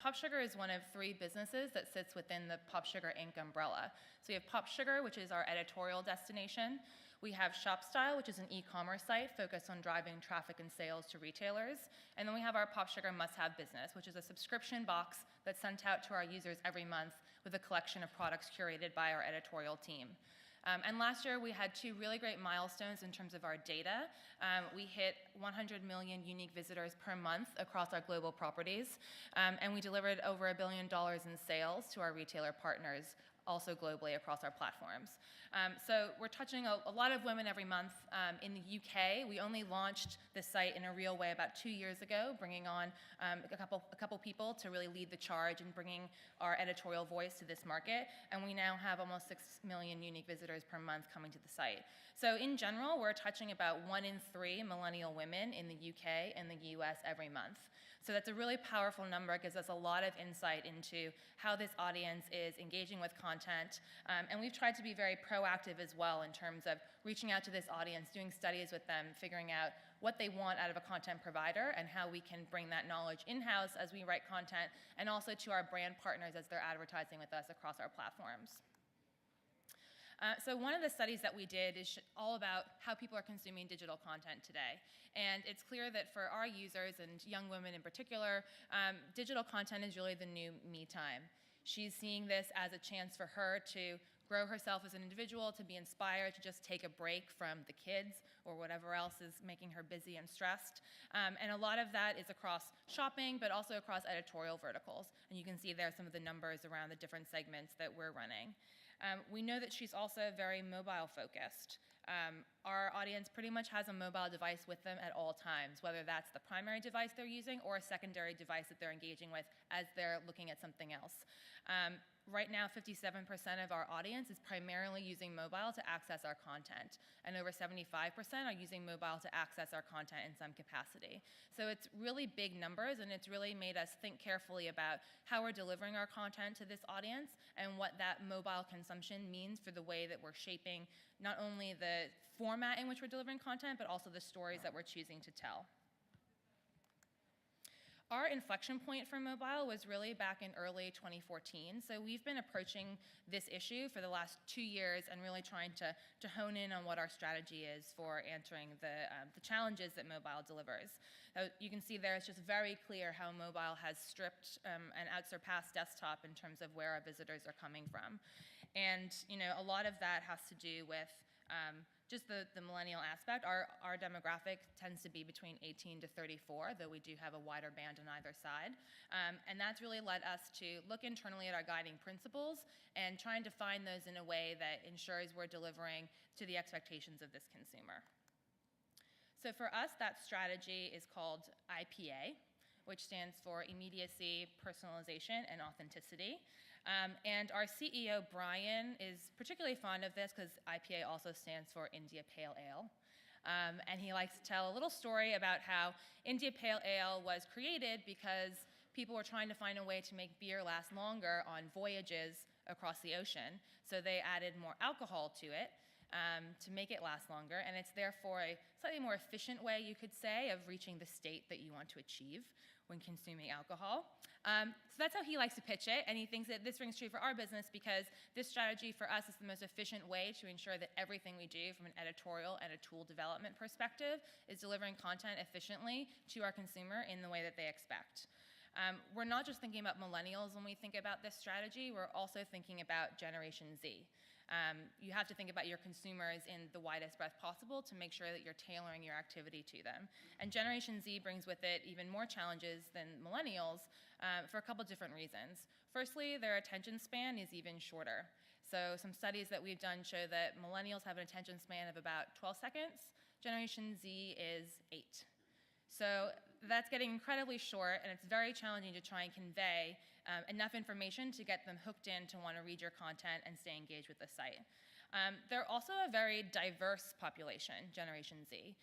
POPSUGAR is one of 3 businesses that sits within the POPSUGAR Inc. umbrella. So we have POPSUGAR, which is our editorial destination. We have ShopStyle, which is an e-commerce site focused on driving traffic and sales to retailers. And then we have our POPSUGAR must-have business, which is a subscription box that's sent out to our users every month with a collection of products curated by our editorial team. And last year, we had 2 really great milestones in terms of our data. We hit 100 million unique visitors per month across our global properties, and we delivered over $1 billion in sales to our retailer partners, also globally across our platforms. So we're touching a lot of women every month. In the UK, we only launched this site in a real way about 2 years ago, bringing on a couple people to really lead the charge in bringing our editorial voice to this market. And we now have almost 6 million unique visitors per month coming to the site. So in general, we're touching about 1 in 3 millennial women in the UK and the US every month. So that's a really powerful number. It gives us a lot of insight into how this audience is engaging with content. And we've tried to be very proactive as well in terms of reaching out to this audience, doing studies with them, figuring out what they want out of a content provider and how we can bring that knowledge in-house as we write content, and also to our brand partners as they're advertising with us across our platforms. So one of the studies that we did is all about how people are consuming digital content today. And it's clear that for our users, and young women in particular, digital content is really the new me time. She's seeing this as a chance for her to grow herself as an individual, to be inspired, to just take a break from the kids or whatever else is making her busy and stressed. And a lot of that is across shopping, but also across editorial verticals. And you can see there some of the numbers around the different segments that we're running. We know that she's also very mobile focused. Our audience pretty much has a mobile device with them at all times, whether that's the primary device they're using or a secondary device that they're engaging with as they're looking at something else. Right now, 57% of our audience is primarily using mobile to access our content, and over 75% are using mobile to access our content in some capacity. So it's really big numbers, and it's really made us think carefully about how we're delivering our content to this audience and what that mobile consumption means for the way that we're shaping not only the format in which we're delivering content, but also the stories that we're choosing to tell. Our inflection point for mobile was really back in early 2014. So we've been approaching this issue for the last 2 years and really trying to hone in on what our strategy is for answering the challenges that mobile delivers. You can see there it's just very clear how mobile has stripped and outsurpassed desktop in terms of where our visitors are coming from. And a lot of that has to do with just the millennial aspect. Our demographic tends to be between 18 to 34, though we do have a wider band on either side. And that's really led us to look internally at our guiding principles and trying to find those in a way that ensures we're delivering to the expectations of this consumer. So for us, that strategy is called IPA, which stands for immediacy, personalization, and authenticity. And our CEO, Brian, is particularly fond of this because IPA also stands for India Pale Ale. And he likes to tell a little story about how India Pale Ale was created because people were trying to find a way to make beer last longer on voyages across the ocean. So they added more alcohol to it to make it last longer, and it's therefore a slightly more efficient way, you could say, of reaching the state that you want to achieve when consuming alcohol. So that's how he likes to pitch it, and he thinks that this rings true for our business because this strategy for us is the most efficient way to ensure that everything we do from an editorial and a tool development perspective is delivering content efficiently to our consumer in the way that they expect. We're not just thinking about millennials when we think about this strategy, we're also thinking about Generation Z. You have to think about your consumers in the widest breadth possible to make sure that you're tailoring your activity to them. And Generation Z brings with it even more challenges than millennials for a couple different reasons. Firstly, their attention span is even shorter. So some studies that we've done show that millennials have an attention span of about 12 seconds. Generation Z is 8. So that's getting incredibly short, and it's very challenging to try and convey enough information to get them hooked in to want to read your content and stay engaged with the site. They're also a very diverse population, Generation Z.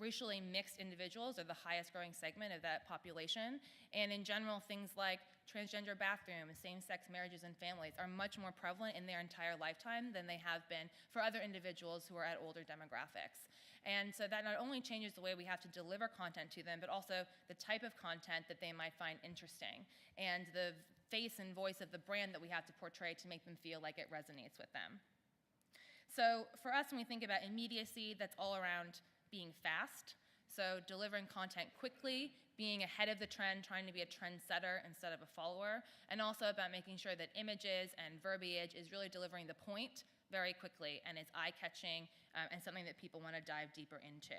Racially mixed individuals are the highest growing segment of that population, and in general, things like transgender bathrooms, same-sex marriages and families are much more prevalent in their entire lifetime than they have been for other individuals who are at older demographics. And so that not only changes the way we have to deliver content to them, but also the type of content that they might find interesting, and the face and voice of the brand that we have to portray to make them feel like it resonates with them. So for us, when we think about immediacy, that's all around being fast. So delivering content quickly, being ahead of the trend, trying to be a trendsetter instead of a follower, and also about making sure that images and verbiage is really delivering the point very quickly and is eye-catching and something that people want to dive deeper into.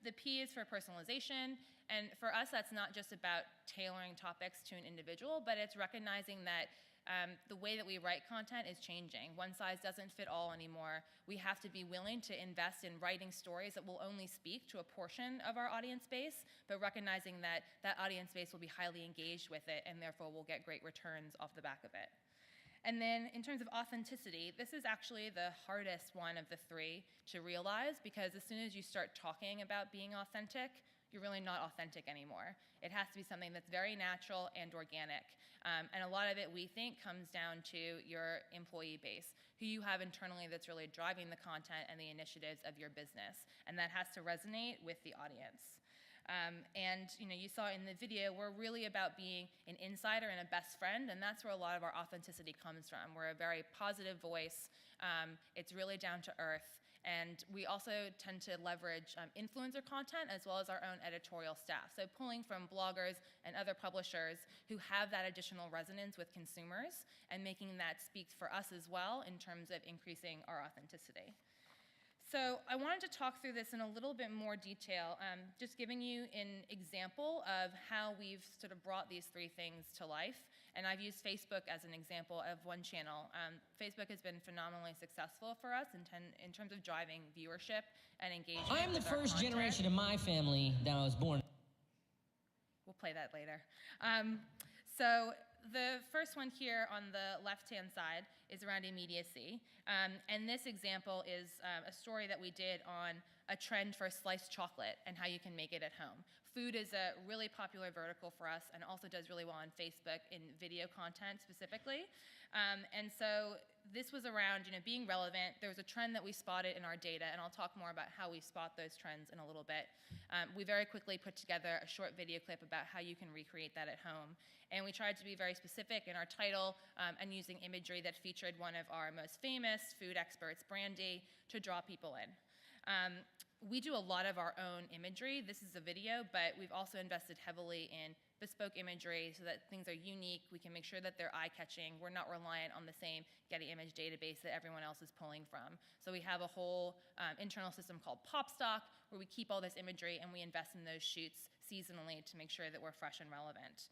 The P is for personalization, and for us, that's not just about tailoring topics to an individual, but it's recognizing that the way that we write content is changing. One size doesn't fit all anymore. We have to be willing to invest in writing stories that will only speak to a portion of our audience base, but recognizing that that audience base will be highly engaged with it, and therefore will get great returns off the back of it. And then in terms of authenticity, this is actually the hardest one of the three to realize, because as soon as you start talking about being authentic, you're really not authentic anymore. It has to be something that's very natural and organic. And a lot of it, we think, comes down to your employee base, who you have internally that's really driving the content and the initiatives of your business. And that has to resonate with the audience. And you saw in the video, we're really about being an insider and a best friend, and that's where a lot of our authenticity comes from. We're a very positive voice. It's really down to earth. And we also tend to leverage influencer content as well as our own editorial staff. So pulling from bloggers and other publishers who have that additional resonance with consumers and making that speak for us as well in terms of increasing our authenticity. So I wanted to talk through this in a little bit more detail, just giving you an example of how we've sort of brought these three things to life. And I've used Facebook as an example of one channel. Facebook has been phenomenally successful for us in terms of driving viewership and engagement. I'm the first generation in my family that was born. We'll play that later. So the first one here on the left-hand side is around immediacy. And this example is a story that we did on a trend for sliced chocolate and how you can make it at home. Food is a really popular vertical for us and also does really well on Facebook in video content specifically. And so this was around being relevant. There was a trend that we spotted in our data, and I'll talk more about how we spot those trends in a little bit. We very quickly put together a short video clip about how you can recreate that at home. And we tried to be very specific in our title and using imagery that featured one of our most famous food experts, Brandy, to draw people in. We do a lot of our own imagery. This is a video, but we've also invested heavily in bespoke imagery so that things are unique. We can make sure that they're eye-catching. We're not reliant on the same Getty image database that everyone else is pulling from. So we have a whole internal system called POPSUGAR where we keep all this imagery and we invest in those shoots seasonally to make sure that we're fresh and relevant.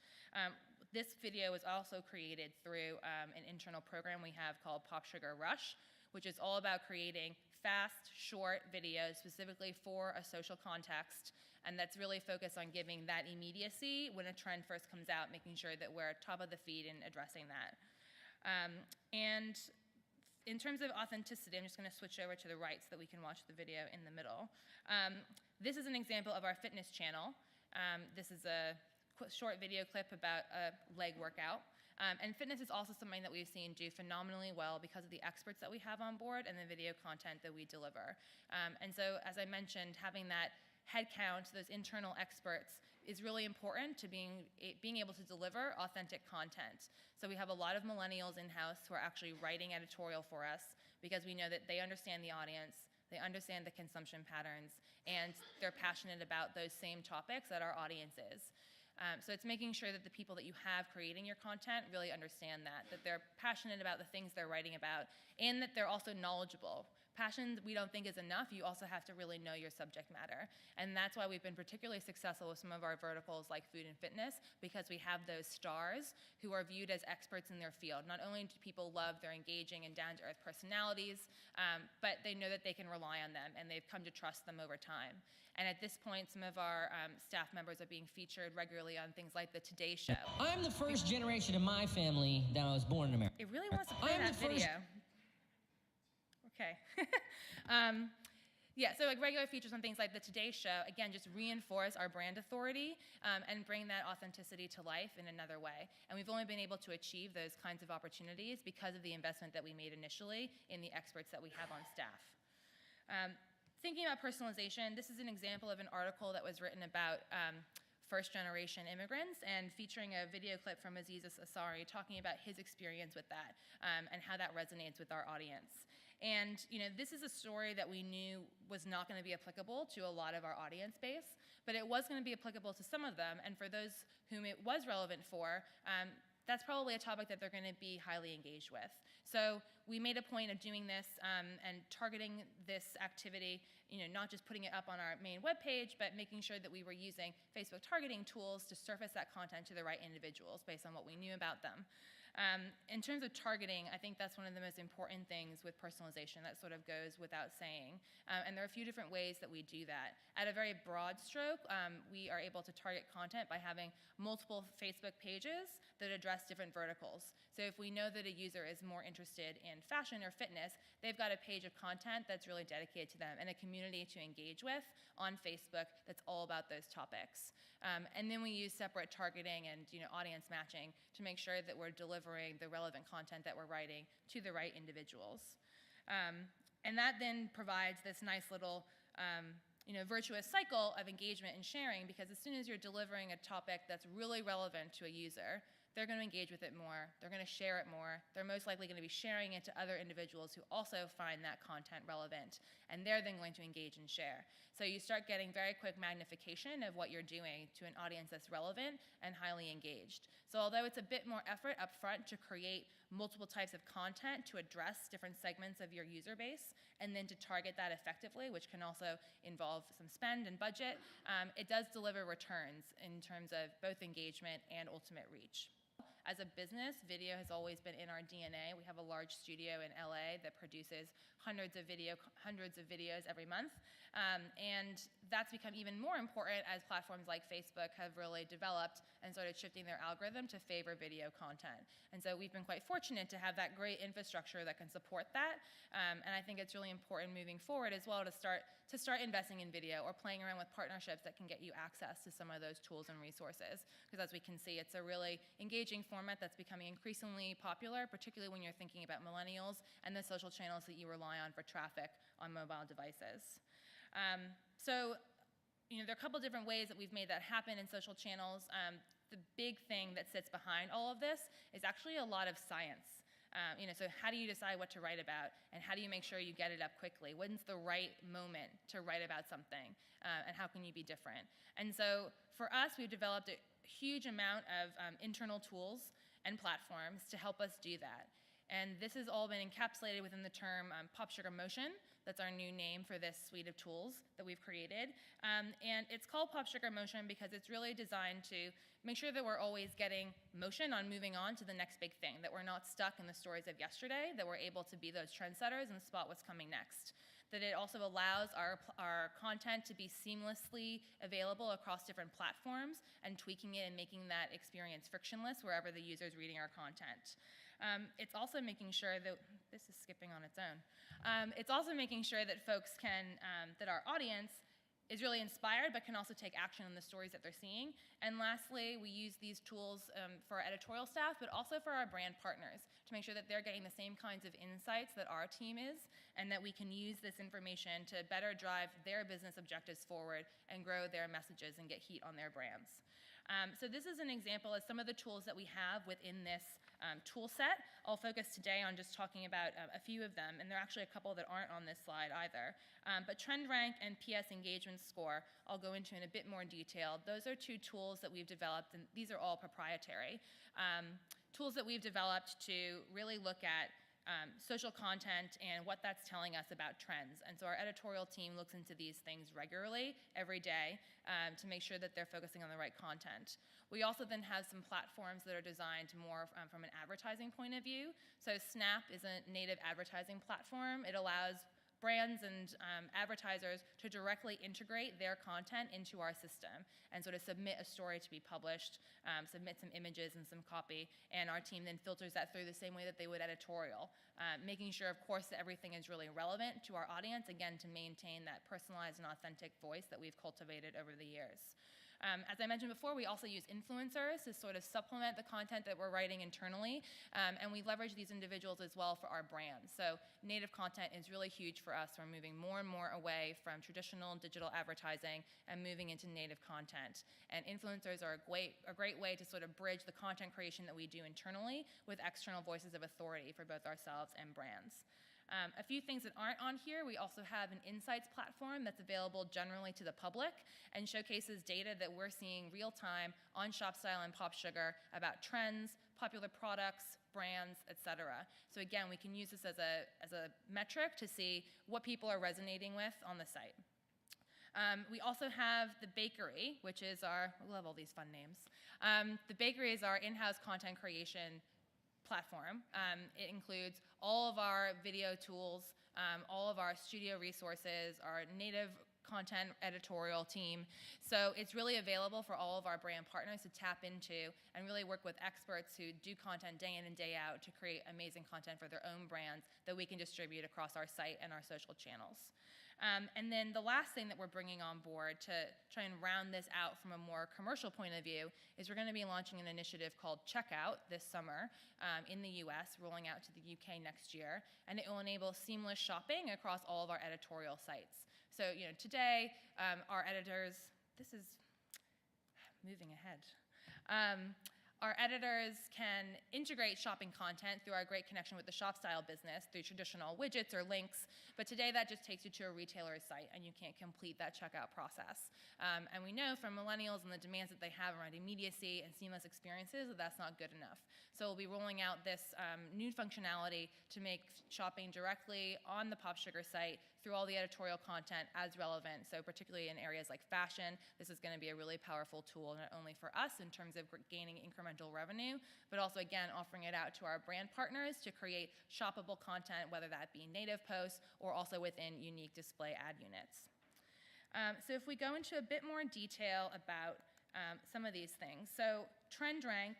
This video was also created through an internal program we have called POPSUGAR Rush, which is all about creating fast, short videos specifically for a social context, and that's really focused on giving that immediacy when a trend first comes out, making sure that we're top of the feed and addressing that. And in terms of authenticity, I'm just going to switch over to the right so that we can watch the video in the middle. This is an example of our fitness channel. This is a short video clip about a leg workout. And fitness is also something that we've seen do phenomenally well because of the experts that we have on board and the video content that we deliver. And so, as I mentioned, having that head count, those internal experts, is really important to being able to deliver authentic content. So we have a lot of millennials in-house who are actually writing editorial for us because we know that they understand the audience, they understand the consumption patterns, and they're passionate about those same topics that our audience is. So it's making sure that the people that you have creating your content really understand that they're passionate about the things they're writing about, and that they're also knowledgeable. Passion, we don't think is enough. You also have to really know your subject matter. And that's why we've been particularly successful with some of our verticals like food and fitness, because we have those stars who are viewed as experts in their field. Not only do people love their engaging and down-to-earth personalities, but they know that they can rely on them, and they've come to trust them over time. And at this point, some of our staff members are being featured regularly on things like the Today Show. I'm the first generation in my family that was born in America. It really wants to play that video. Okay. Yeah, so like regular features on things like the Today Show, again, just reinforce our brand authority and bring that authenticity to life in another way. And we've only been able to achieve those kinds of opportunities because of the investment that we made initially in the experts that we have on staff. Thinking about personalization, this is an example of an article that was written about first-generation immigrants and featuring a video clip from Aziz Ansari talking about his experience with that and how that resonates with our audience. And this is a story that we knew was not going to be applicable to a lot of our audience base, but it was going to be applicable to some of them, and for those whom it was relevant for, that's probably a topic that they're going to be highly engaged with. So we made a point of doing this and targeting this activity, not just putting it up on our main webpage, but making sure that we were using Facebook targeting tools to surface that content to the right individuals based on what we knew about them. In terms of targeting, I think that's one of the most important things with personalization that sort of goes without saying. And there are a few different ways that we do that. At a very broad stroke, we are able to target content by having multiple Facebook pages that address different verticals. So if we know that a user is more interested in fashion or fitness, they've got a page of content that's really dedicated to them and a community to engage with on Facebook that's all about those topics. And then we use separate targeting and audience matching to make sure that we're delivering the relevant content that we're writing to the right individuals. And that then provides this nice little virtuous cycle of engagement and sharing, because as soon as you're delivering a topic that's really relevant to a user, they're going to engage with it more, they're going to share it more, they're most likely going to be sharing it to other individuals who also find that content relevant, and they're then going to engage and share. So you start getting very quick magnification of what you're doing to an audience that's relevant and highly engaged. So although it's a bit more effort up front to create multiple types of content to address different segments of your user base, and then to target that effectively, which can also involve some spend and budget, it does deliver returns in terms of both engagement and ultimate reach. As a business, video has always been in our DNA. We have a large studio in LA that produces hundreds of videos every month. And that's become even more important as platforms like Facebook have really developed and started shifting their algorithm to favor video content. And so we've been quite fortunate to have that great infrastructure that can support that. And I think it's really important moving forward as well to start investing in video or playing around with partnerships that can get you access to some of those tools and resources. Because as we can see, it's a really engaging format that's becoming increasingly popular, particularly when you're thinking about millennials and the social channels that you rely on for traffic on mobile devices. So there are a couple different ways that we've made that happen in social channels. The big thing that sits behind all of this is actually a lot of science. So how do you decide what to write about, and how do you make sure you get it up quickly? When's the right moment to write about something, and how can you be different? And so for us, we've developed a huge amount of internal tools and platforms to help us do that. And this has all been encapsulated within the term POPSUGAR Motion. That's our new name for this suite of tools that we've created. And it's called POPSUGAR Motion because it's really designed to make sure that we're always getting motion on moving on to the next big thing, that we're not stuck in the stories of yesterday, that we're able to be those trendsetters and spot what's coming next. That it also allows our content to be seamlessly available across different platforms and tweaking it and making that experience frictionless wherever the user is reading our content. It's also making sure that, this is skipping on its own. It's also making sure that folks can, that our audience is really inspired but can also take action on the stories that they're seeing. And lastly, we use these tools for our editorial staff, but also for our brand partners to make sure that they're getting the same kinds of insights that our team is, and that we can use this information to better drive their business objectives forward and grow their messages and get heat on their brands. So this is an example of some of the tools that we have within this tool set. I'll focus today on just talking about a few of them, and there are actually a couple that aren't on this slide either. But Trend Rank and PS Engagement Score, I'll go into in a bit more detail. Those are two tools that we've developed, and these are all proprietary. Tools that we've developed to really look at social content and what that's telling us about trends. And so our editorial team looks into these things regularly, every day, to make sure that they're focusing on the right content. We also then have some platforms that are designed more from an advertising point of view. So Snap is a native advertising platform. It allows brands and advertisers to directly integrate their content into our system and sort of submit a story to be published, submit some images and some copy, and our team then filters that through the same way that they would editorial, making sure, of course, that everything is really relevant to our audience, again, to maintain that personalized and authentic voice that we've cultivated over the years. As I mentioned before, we also use influencers to sort of supplement the content that we're writing internally, and we leverage these individuals as well for our brands. So native content is really huge for us. We're moving more and more away from traditional digital advertising and moving into native content. And influencers are a great way to sort of bridge the content creation that we do internally with external voices of authority for both ourselves and brands. A few things that aren't on here, we also have an insights platform that's available generally to the public and showcases data that we're seeing real time on ShopStyle and POPSUGAR about trends, popular products, brands, etc. So again, we can use this as a metric to see what people are resonating with on the site. We also have the bakery, which is I love all these fun names. The bakery is our in-house content creation platform. It includes all of our video tools, all of our studio resources, our native content editorial team. So it's really available for all of our brand partners to tap into and really work with experts who do content day in and day out to create amazing content for their own brands that we can distribute across our site and our social channels. And then the last thing that we're bringing on board to try and round this out from a more commercial point of view is we're going to be launching an initiative called Checkout this summer in the US, rolling out to the UK next year, and it will enable seamless shopping across all of our editorial sites. So, today, our editors, this is moving ahead. Our editors can integrate shopping content through our great connection with the ShopStyle business through traditional widgets or links, but today that just takes you to a retailer's site and you can't complete that checkout process. And we know from millennials and the demands that they have around immediacy and seamless experiences that that's not good enough. So we'll be rolling out this new functionality to make shopping directly on the POPSUGAR site through all the editorial content as relevant. So particularly in areas like fashion, this is going to be a really powerful tool, not only for us in terms of gaining incremental revenue, but also, again, offering it out to our brand partners to create shoppable content, whether that be native posts or also within unique display ad units. So if we go into a bit more detail about some of these things. So Trend Rank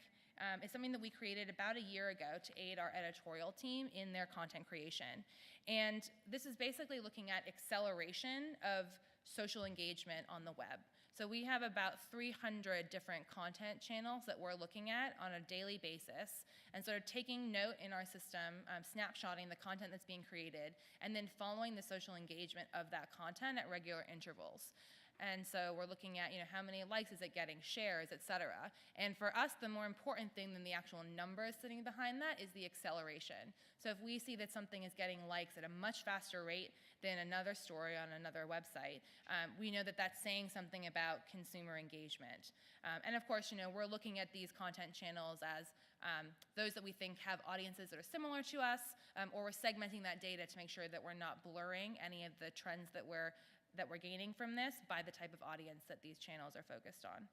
is something that we created about a year ago to aid our editorial team in their content creation. And this is basically looking at acceleration of social engagement on the web. So we have about 300 different content channels that we're looking at on a daily basis, and sort of taking note in our system, snapshotting the content that's being created, and then following the social engagement of that content at regular intervals. And so we're looking at, how many likes is it getting, shares, et cetera. And for us, the more important thing than the actual numbers sitting behind that is the acceleration. So if we see that something is getting likes at a much faster rate than another story on another website, we know that that's saying something about consumer engagement. And of course, we're looking at these content channels as those that we think have audiences that are similar to us, or we're segmenting that data to make sure that we're not blurring any of the trends that we're gaining from this by the type of audience that these channels are focused on.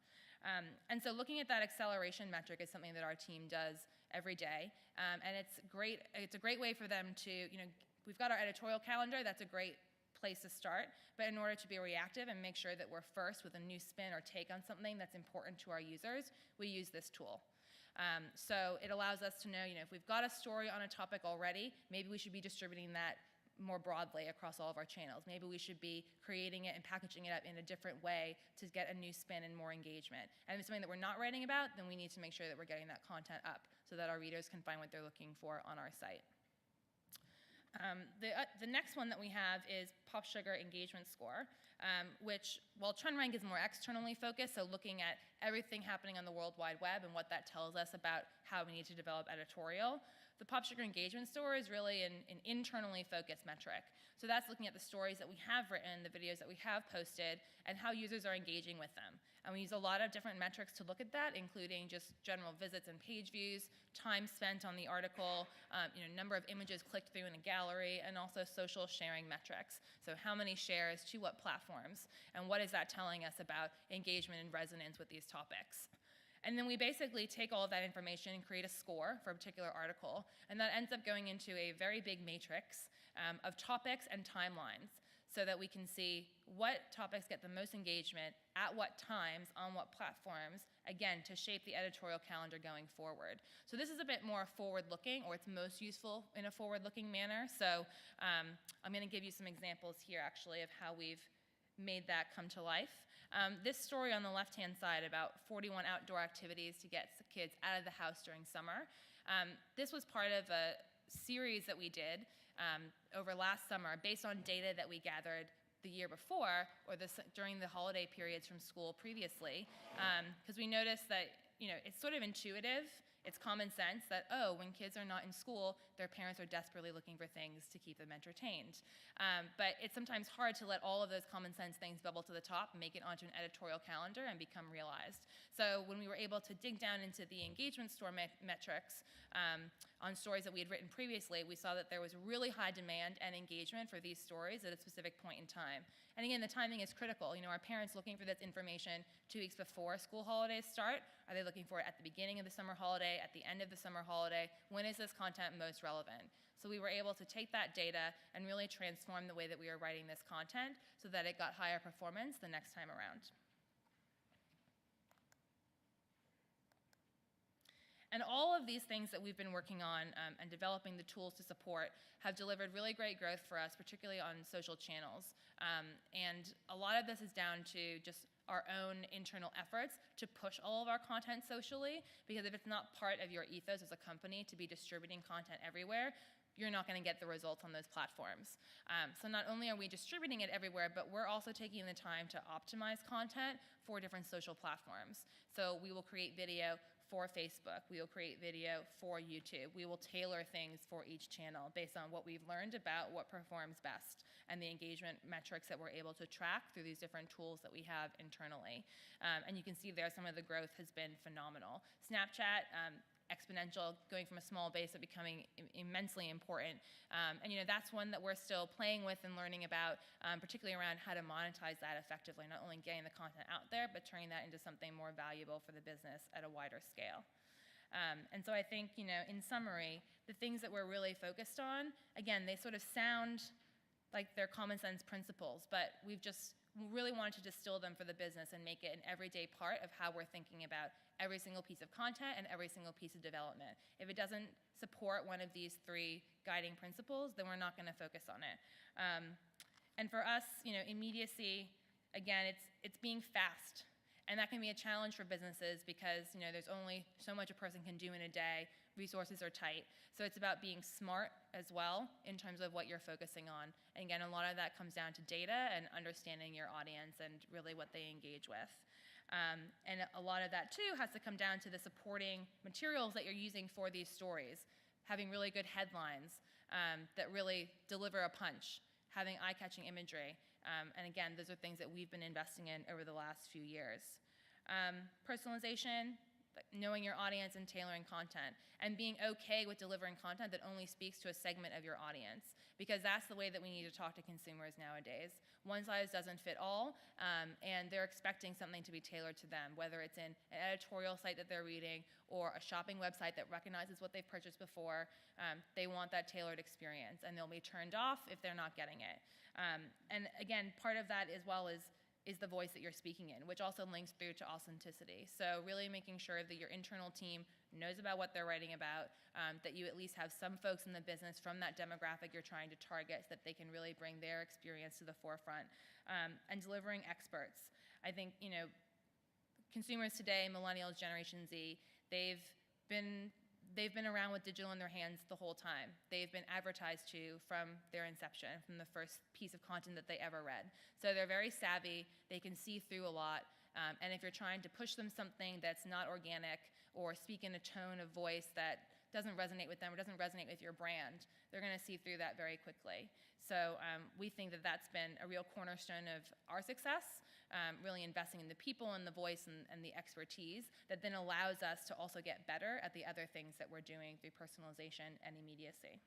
And so looking at that acceleration metric is something that our team does every day. And it's a great way for them to, we've got our editorial calendar, that's a great place to start, but in order to be reactive and make sure that we're first with a new spin or take on something that's important to our users, we use this tool. So it allows us to know, if we've got a story on a topic already, maybe we should be distributing that more broadly across all of our channels. Maybe we should be creating it and packaging it up in a different way to get a new spin and more engagement. And if it's something that we're not writing about, then we need to make sure that we're getting that content up so that our readers can find what they're looking for on our site. The next one that we have is POPSUGAR Engagement Score, which, while Trend Rank is more externally focused, so looking at everything happening on the World Wide Web and what that tells us about how we need to develop editorial, the POPSUGAR Engagement Score is really an internally focused metric. So that's looking at the stories that we have written, the videos that we have posted, and how users are engaging with them. And we use a lot of different metrics to look at that, including just general visits and page views, time spent on the article, number of images clicked through in a gallery, and also social sharing metrics. So how many shares to what platforms, and what is that telling us about engagement and resonance with these topics? And then we basically take all of that information and create a score for a particular article, and that ends up going into a very big matrix of topics and timelines, so that we can see what topics get the most engagement, at what times, on what platforms, again, to shape the editorial calendar going forward. So this is a bit more forward-looking, or it's most useful in a forward-looking manner. So I'm going to give you some examples here, actually, of how we've made that come to life. This story on the left-hand side about 41 outdoor activities to get kids out of the house during summer. This was part of a series that we did over last summer based on data that we gathered the year before, or during the holiday periods from school previously, because we noticed that it's sort of intuitive. It's common sense that, oh, when kids are not in school, their parents are desperately looking for things to keep them entertained. But it's sometimes hard to let all of those common sense things bubble to the top, make it onto an editorial calendar, and become realized. So when we were able to dig down into the engagement score metrics on stories that we had written previously, we saw that there was really high demand and engagement for these stories at a specific point in time. And again, the timing is critical. Are parents looking for this information 2 weeks before school holidays start? Are they looking for it at the beginning of the summer holiday, at the end of the summer holiday? When is this content most relevant? So we were able to take that data and really transform the way that we are writing this content so that it got higher performance the next time around. And all of these things that we've been working on and developing the tools to support have delivered really great growth for us, particularly on social channels. And a lot of this is down to just our own internal efforts to push all of our content socially, because if it's not part of your ethos as a company to be distributing content everywhere, you're not going to get the results on those platforms. So not only are we distributing it everywhere, but we're also taking the time to optimize content for different social platforms. So we will create video for Facebook. We will create video for YouTube. We will tailor things for each channel based on what we've learned about what performs best and the engagement metrics that we're able to track through these different tools that we have internally. And you can see there some of the growth has been phenomenal. Snapchat, exponential, going from a small base to becoming immensely important. And that's one that we're still playing with and learning about, particularly around how to monetize that effectively, not only getting the content out there, but turning that into something more valuable for the business at a wider scale. And so I think, in summary, the things that we're really focused on, again, they sort of sound like they're common sense principles, but we've just really wanted to distill them for the business and make it an everyday part of how we're thinking about every single piece of content and every single piece of development. If it doesn't support one of these 3 guiding principles, then we're not going to focus on it. And for us, immediacy, again, it's being fast. And that can be a challenge for businesses because, there's only so much a person can do in a day. Resources are tight. So it's about being smart as well in terms of what you're focusing on. And again, a lot of that comes down to data and understanding your audience and really what they engage with. And a lot of that, too, has to come down to the supporting materials that you're using for these stories, having really good headlines that really deliver a punch, having eye-catching imagery. And again, those are things that we've been investing in over the last few years. Personalization, knowing your audience and tailoring content, and being okay with delivering content that only speaks to a segment of your audience, because that's the way that we need to talk to consumers nowadays. One size doesn't fit all, and they're expecting something to be tailored to them, whether it's in an editorial site that they're reading or a shopping website that recognizes what they've purchased before. They want that tailored experience, and they'll be turned off if they're not getting it. And again, part of that as well is the voice that you're speaking in, which also links through to authenticity. So really making sure that your internal team knows about what they're writing about, that you at least have some folks in the business from that demographic you're trying to target so that they can really bring their experience to the forefront, and delivering experts. I think, consumers today, millennials, Generation Z, they've been around with digital in their hands the whole time. They've been advertised to from their inception, from the first piece of content that they ever read. So they're very savvy, they can see through a lot, and if you're trying to push them something that's not organic or speak in a tone of voice that doesn't resonate with them or doesn't resonate with your brand, they're going to see through that very quickly. So we think that that's been a real cornerstone of our success, really investing in the people and the voice and the expertise that then allows us to also get better at the other things that we're doing through personalization and immediacy.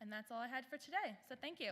And that's all I had for today, so thank you.